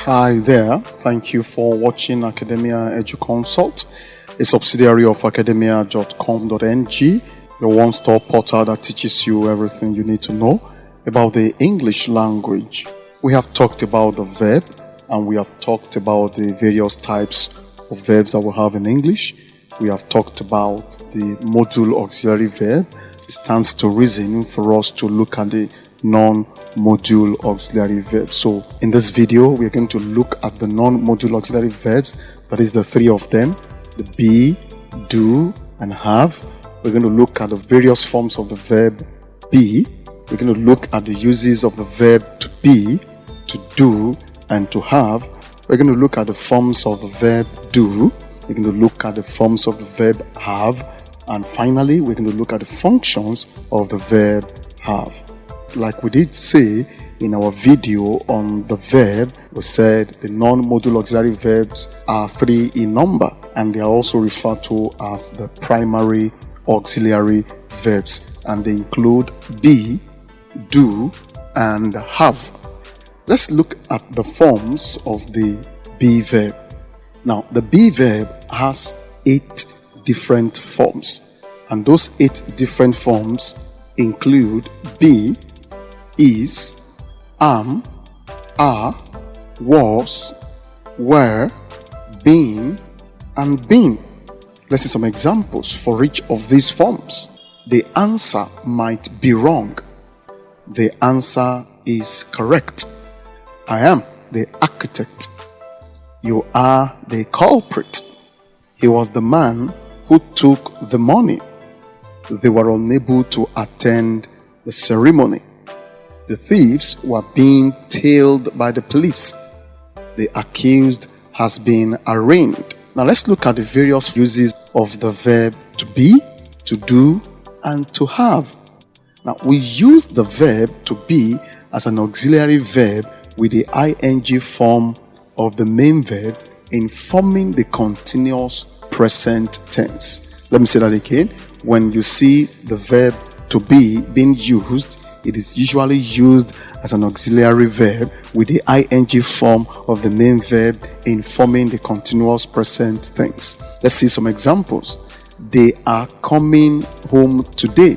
Hi there, thank you for watching Academia EduConsult, a subsidiary of academia.com.ng, your one-stop portal that teaches you everything you need to know about the English language. We have talked about the verb and we have talked about the various types of verbs that we have in English. We have talked about the modal auxiliary verb. It stands to reason for us to look at the non-modal auxiliary verbs. So in this video, we are going to look at the non-modal auxiliary verbs. That is the three of them: the be, do, and have. We're going to look at the various forms of the verb be. We're going to look at the uses of the verb to be, to do, and to have. We're going to look at the forms of the verb do. We're going to look at the forms of the verb have. And finally, we're going to look at the functions of the verb have. Like we did say in our video on the verb, we said the non-modal auxiliary verbs are 3 in number, and they are also referred to as the primary auxiliary verbs, and they include be, do, and have. Let's look at the forms of the be verb. Now, the be verb has 8 different forms, and those 8 different forms include be, is, am, are, was, were, been, and been. Let's see some examples for each of these forms. The answer might be wrong. The answer is correct. I am the architect. You are the culprit. He was the man who took the money. They were unable to attend the ceremony. The thieves were being tailed by the police. The accused has been arraigned. Now let's look at the various uses of the verb to be, to do, and to have. Now we use the verb to be as an auxiliary verb with the ing form of the main verb in forming the continuous present tense. Let me say that again. When you see the verb to be being used, it is usually used as an auxiliary verb with the ing form of the main verb in forming the continuous present tense. Let's see some examples. They are coming home today.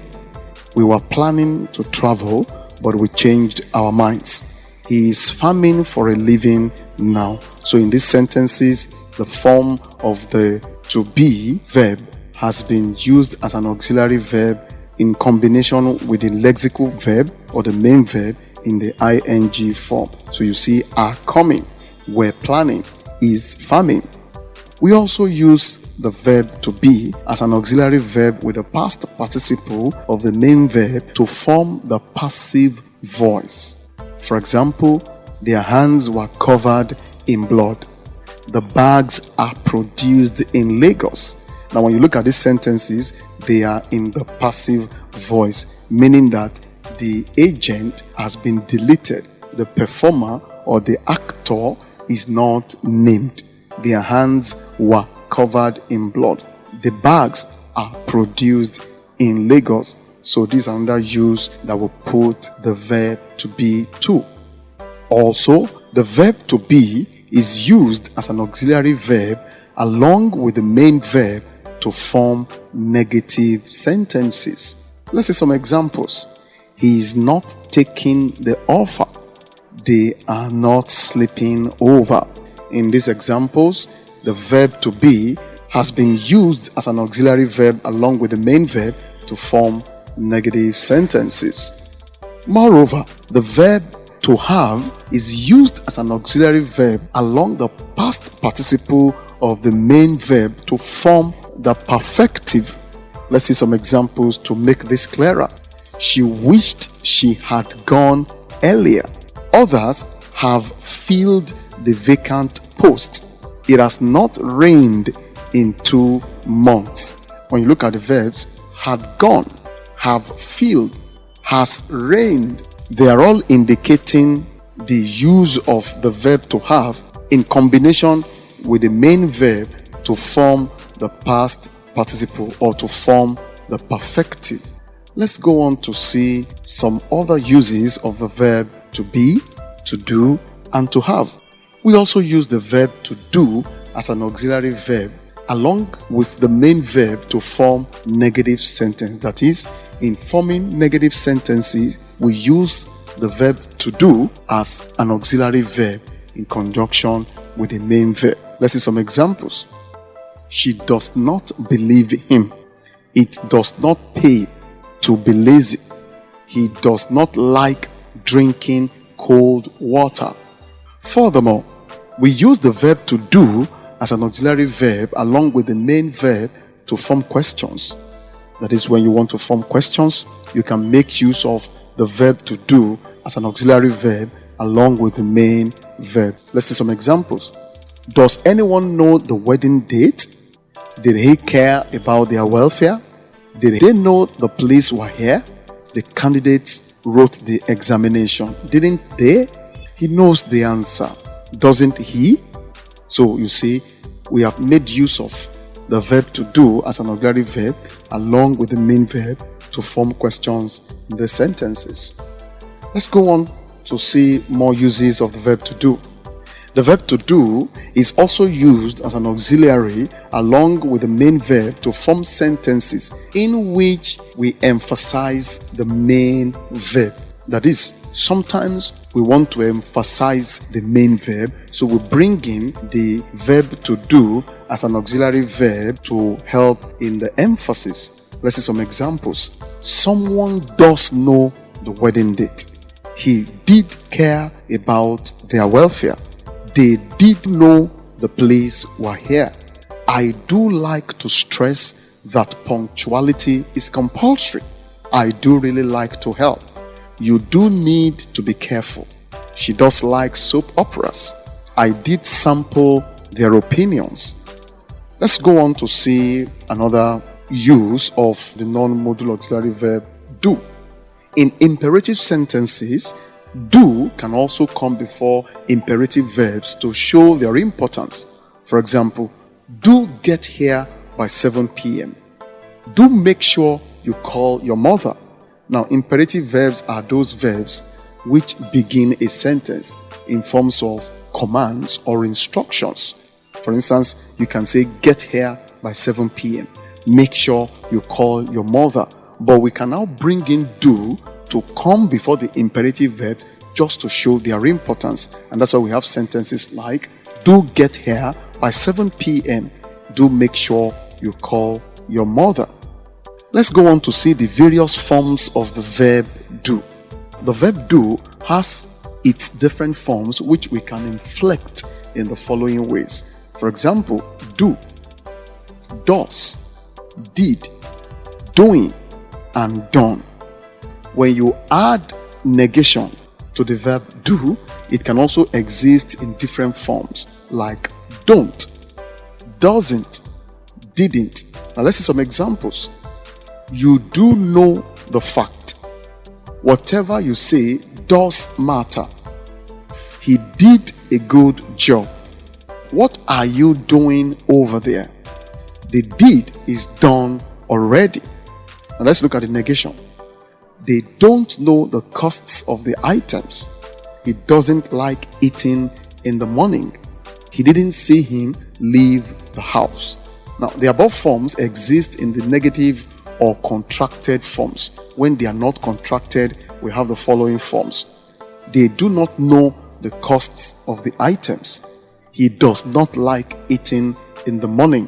We were planning to travel, but we changed our minds. He is farming for a living now. So in these sentences, the form of the to be verb has been used as an auxiliary verb in combination with the lexical verb or the main verb in the ing form. So you see, are coming, were planning, is farming. We also use the verb to be as an auxiliary verb with the past participle of the main verb to form the passive voice. For example, their hands were covered in blood. The bags are produced in Lagos. Now when you look at these sentences, they are in the passive voice, meaning that the agent has been deleted. The performer or the actor is not named. Their hands were covered in blood. The bags are produced in Lagos. So this is another use that will put the verb to be to. Also, the verb to be is used as an auxiliary verb along with the main verb to form negative sentences. Let's see some examples. He is not taking the offer. They are not sleeping over. In these examples, the verb to be has been used as an auxiliary verb along with the main verb to form negative sentences. Moreover, the verb to have is used as an auxiliary verb along the past participle of the main verb to form the perfective. Let's see some examples to make this clearer. She wished she had gone earlier. Others have filled the vacant post. It has not rained in 2 months. When you look at the verbs, had gone, have filled, has rained, they are all indicating the use of the verb to have in combination with the main verb to form the past participle or to form the perfective. Let's go on to see some other uses of the verb to be, to do, and to have. We also use the verb to do as an auxiliary verb along with the main verb to form negative sentence. That is, in forming negative sentences, we use the verb to do as an auxiliary verb in conjunction with the main verb. Let's see some examples. She does not believe him. It does not pay to be lazy. He does not like drinking cold water. Furthermore, we use the verb to do as an auxiliary verb along with the main verb to form questions. That is, when you want to form questions, you can make use of the verb to do as an auxiliary verb along with the main verb. Let's see some examples. Does anyone know the wedding date? Did he care about their welfare? Did they know the police were here? The candidates wrote the examination, didn't they? He knows the answer, doesn't he? So you see, we have made use of the verb to do as an auxiliary verb along with the main verb to form questions in the sentences. Let's go on to see more uses of the verb to do. The verb to do is also used as an auxiliary along with the main verb to form sentences in which we emphasize the main verb. That is, sometimes we want to emphasize the main verb, so we bring in the verb to do as an auxiliary verb to help in the emphasis. Let's see some examples. Someone does know the wedding date. He did care about their welfare. They did know the police were here. I do like to stress that punctuality is compulsory. I do really like to help. You do need to be careful. She does like soap operas. I did sample their opinions. Let's go on to see another use of the non-modal auxiliary verb do. In imperative sentences, do can also come before imperative verbs to show their importance. For example, do get here by 7 p.m. Do make sure you call your mother. Now, imperative verbs are those verbs which begin a sentence in forms of commands or instructions. For instance, you can say, get here by 7 p.m. Make sure you call your mother. But we can now bring in do to come before the imperative verbs just to show their importance. And that's why we have sentences like, do get here by 7 p.m. Do make sure you call your mother. Let's go on to see the various forms of the verb do. The verb do has its different forms which we can inflect in the following ways. For example, do, does, did, doing, and done. When you add negation to the verb do, it can also exist in different forms like don't, doesn't, didn't. Now let's see some examples. You do know the fact. Whatever you say does matter. He did a good job. What are you doing over there? The deed is done already. Now let's look at the negation. They don't know the costs of the items. He doesn't like eating in the morning. He didn't see him leave the house. Now, the above forms exist in the negative or contracted forms. When they are not contracted, we have the following forms. They do not know the costs of the items. He does not like eating in the morning.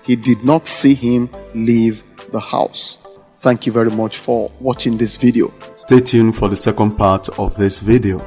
He did not see him leave the house. Thank you very much for watching this video. Stay tuned for the second part of this video.